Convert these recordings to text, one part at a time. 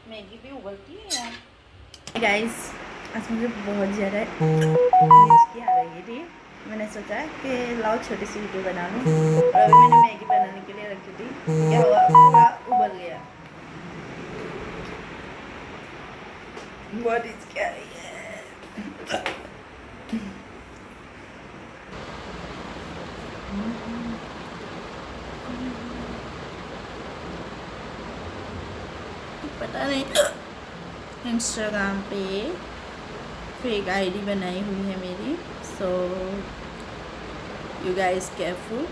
Maggi भी उबलती है यार। गाइस आज मुझे बहुत ज़्यादा हिचकी आ रही थी। मैंने सोचा कि लाओ छोटी सी वीडियो बना लूँ। और अभी मैंने मैगी बनाने के लिए रखी थी, क्या हुआ पूरा उबल गया। बहुत हिचकी आ रही है। पता नहीं इंस्टाग्राम पे फेक आईडी बनाई हुई है मेरी, सो यू गाइस केयरफुल।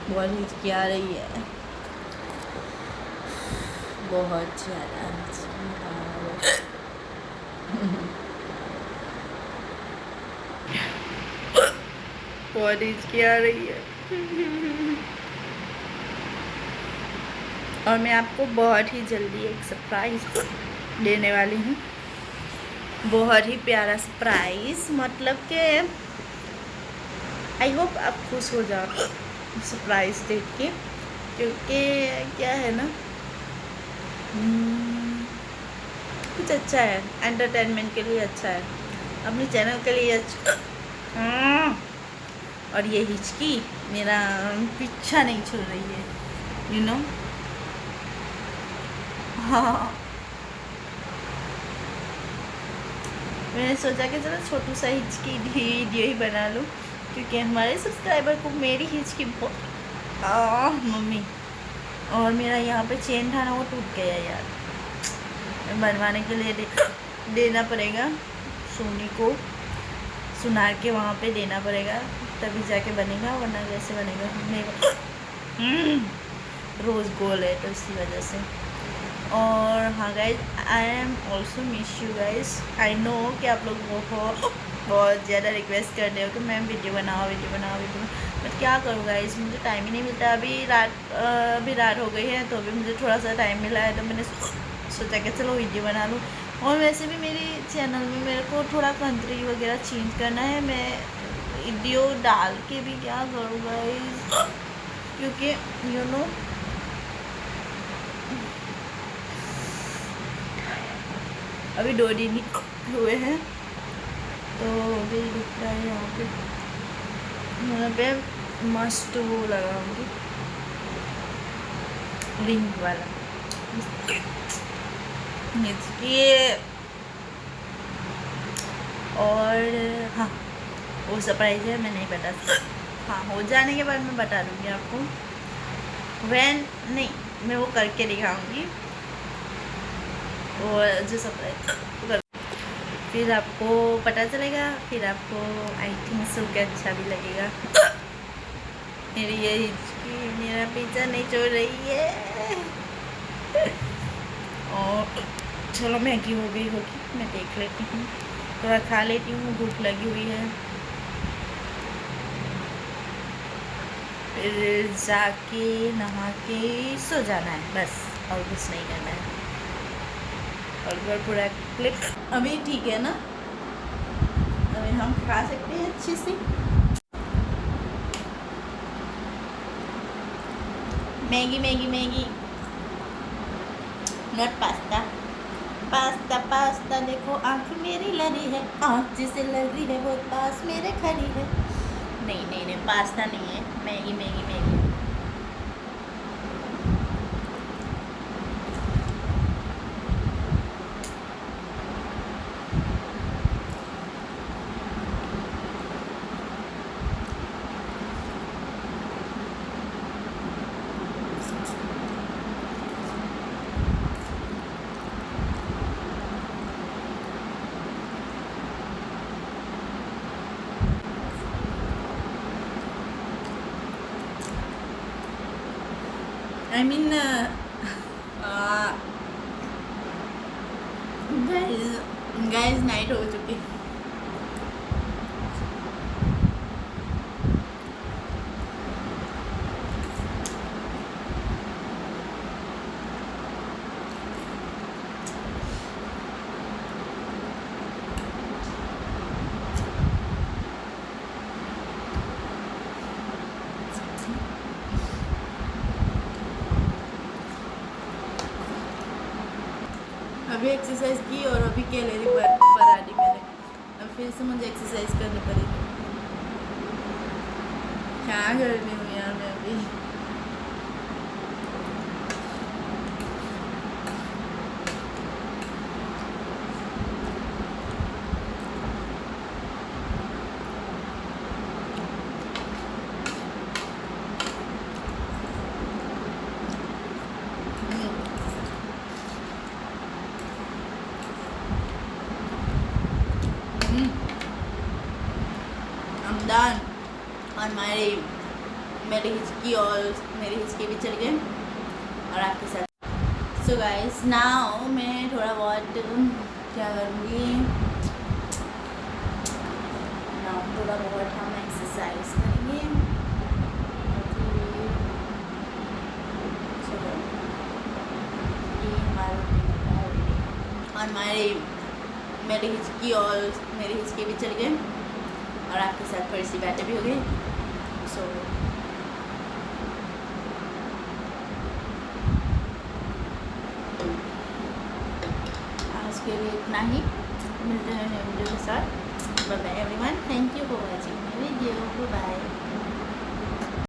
बहुत हिचकी आ रही है, बहुत ज़्यादा बहुत हिचकी आ रही है। और मैं आपको बहुत ही जल्दी एक सरप्राइज देने वाली हूँ, बहुत ही प्यारा सरप्राइज। मतलब कि आई होप आप खुश हो जाओ सरप्राइज देख के, क्योंकि क्या है ना, कुछ अच्छा है, एंटरटेनमेंट के लिए अच्छा है, अपने चैनल के लिए अच्छा। और ये हिचकी मेरा पीछा नहीं छोड़ रही है, यू नो। हाँ, मैंने सोचा कि चलो छोटू सा हिचकी वीडियो ही बना लूँ, क्योंकि हमारे सब्सक्राइबर को मेरी हिचकी बहुत मम्मी। और मेरा यहाँ पे चेन था ना, वो टूट गया यार। बनवाने के लिए देना पड़ेगा, सोनी को सुनार के वहाँ पे देना पड़ेगा, तभी जाके बनेगा, वरना कैसे बनेगा। नहीं रोज़ गोल है तो इसी वजह से। और हाँ guys, I am also miss you guys. I know कि आप लोग बहुत ज़्यादा रिक्वेस्ट कर रहे हो कि मैम वीडियो बनाओ वीडियो बनाओ वीडियो बनाओ, बट क्या करूँ गाइज, मुझे टाइम ही नहीं मिलता। अभी रात हो गई है, तो अभी मुझे थोड़ा सा टाइम मिला है, तो मैंने सोचा कि चलो वीडियो बना लूँ। और वैसे भी मेरे चैनल में मेरे को थोड़ा कंट्री वगैरह चेंज करना है, मैं वीडियो डाल के भी क्या करूँ गाइज, क्योंकि यू नो अभी 2 दिन हुए हैं, तो अभी दिख रहा है यहाँ पे मस्त वो लगाऊंगी लिंक वाला ये। और हाँ, वो सरप्राइज है, मैं नहीं बता सकती। हाँ, हो जाने के बाद मैं बता दूँगी आपको, वैन नहीं, मैं वो करके दिखाऊंगी, और जो सरप्राइज फिर आपको पता चलेगा, फिर आपको आई थिंक सो के अच्छा भी लगेगा। मेरी ये हिचकी मेरा पीछा नहीं छोड़ रही है। और चलो मैगी हो गई होगी, मैं देख लेती हूँ, थोड़ा खा लेती हूँ, भूख लगी हुई है। फिर जाके नहा के सो जाना है बस, और कुछ नहीं करना है। और पूरा क्लिप अभी ठीक है ना, अभी हम खा सकते हैं अच्छे से। Maggi Maggi Maggi, not pasta. Pasta pasta देखो, आँख मेरी लड़ी है, आँख जिसे लड़ी है वो पास मेरे खड़ी है। नहीं नहीं नहीं, पास्ता नहीं है, Maggi Maggi Maggi. I mean, guys night हो चुकी है। भी एक्सरसाइज की और अभी कैलोरी बढ़ा दी मैंने। अब फिर से मुझे एक्सरसाइज करनी पड़ेगी। क्या कर रही हूँ यार मैं अभी। I'm done और मेरी हिचकी और मेरी हिचकी भी चल गए और आपके साथ। सो गाइस नाउ मैं थोड़ा बहुत क्या करूँगी, नाउ थोड़ा बहुत हम एक्सरसाइज करेंगे। चलो ये हमारा और मेरी हिचकी भी चल गए और आपके साथ थोड़ी सी बातें भी हो गई। सो आज के लिए इतना ही, मिलते हैं नए वीडियो के साथ। Bye bye everyone, thank you for watching my video, bye.